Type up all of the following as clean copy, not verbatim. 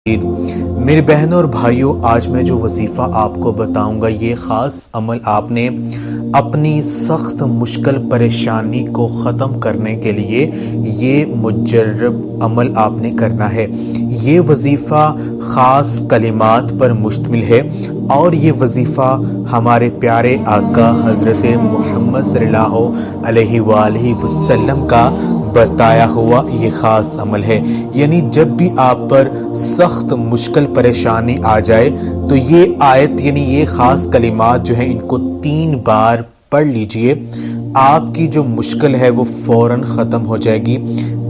میرے بہنوں اور بھائیوں، آج میں جو وظیفہ آپ کو بتاؤں گا، یہ خاص عمل آپ نے اپنی سخت مشکل پریشانی کو ختم کرنے کے لیے یہ مجرب عمل آپ نے کرنا ہے۔ یہ وظیفہ خاص کلمات پر مشتمل ہے اور یہ وظیفہ ہمارے پیارے آقا حضرت محمد صلی اللہ علیہ وآلہ وسلم کا بتایا ہوا یہ خاص عمل ہے۔ یعنی جب بھی آپ پر سخت مشکل پریشانی آ جائے تو یہ آیت یعنی یہ خاص کلمات جو ہیں ان کو 3 بار پڑھ لیجئے، آپ کی جو مشکل ہے وہ فوراً ختم ہو جائے گی۔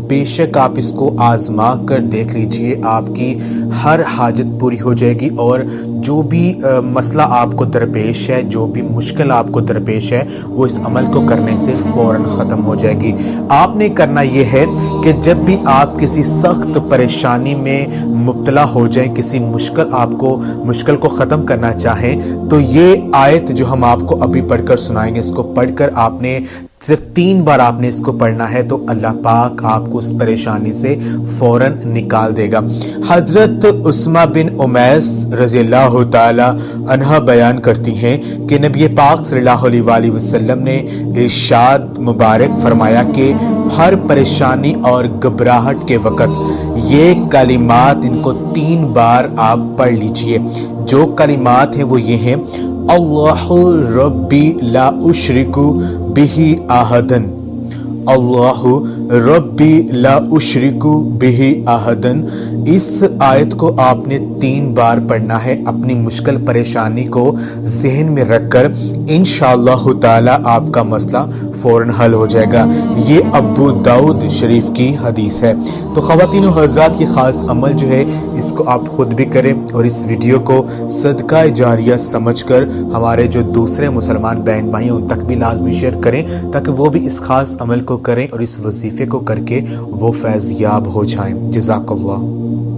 بے شک آپ اس کو آزما کر دیکھ لیجئے، آپ کی ہر حاجت پوری ہو جائے گی اور جو بھی مسئلہ آپ کو درپیش ہے، جو بھی مشکل آپ کو درپیش ہے، وہ اس عمل کو کرنے سے فوراً ختم ہو جائے گی۔ آپ نے کرنا یہ ہے کہ جب بھی آپ کسی سخت پریشانی میں مبتلا ہو جائیں، کسی مشکل کو ختم کرنا چاہیں، تو یہ آیت جو ہم آپ کو ابھی پڑھ کر سنائیں گے، اس کو پڑھ کر آپ نے صرف 3 بار آپ نے اس کو پڑھنا ہے تو اللہ پاک آپ کو اس پریشانی سے فوراً نکال دے گا۔ حضرت عثمہ بن امیس رضی اللہ تعالی عنہ بیان کرتی ہیں کہ نبی پاک صلی اللہ علیہ وآلہ وسلم نے ارشاد مبارک فرمایا کہ ہر پریشانی اور گھبراہٹ کے وقت یہ کلمات ان کو 3 بار آپ پڑھ لیجئے۔ جو کلمات ہیں وہ یہ ہیں: اللہ ربی لا اشرک بہ احدن، اللہ ربی لا اشرک بہ احدن۔ اس آیت کو آپ نے 3 بار پڑھنا ہے اپنی مشکل پریشانی کو ذہن میں رکھ کر، انشاءاللہ تعالی آپ کا مسئلہ فوراً حل ہو جائے گا۔ یہ ابو داؤد شریف کی حدیث ہے۔ تو خواتین و حضرات، یہ خاص عمل جو ہے اس کو آپ خود بھی کریں اور اس ویڈیو کو صدقہ جاریہ سمجھ کر ہمارے جو دوسرے مسلمان بہن بھائی ہیں ان تک بھی لازمی شیئر کریں تاکہ وہ بھی اس خاص عمل کو کریں اور اس وظیفے کو کر کے وہ فیض یاب ہو جائیں۔ جزاک اللہ۔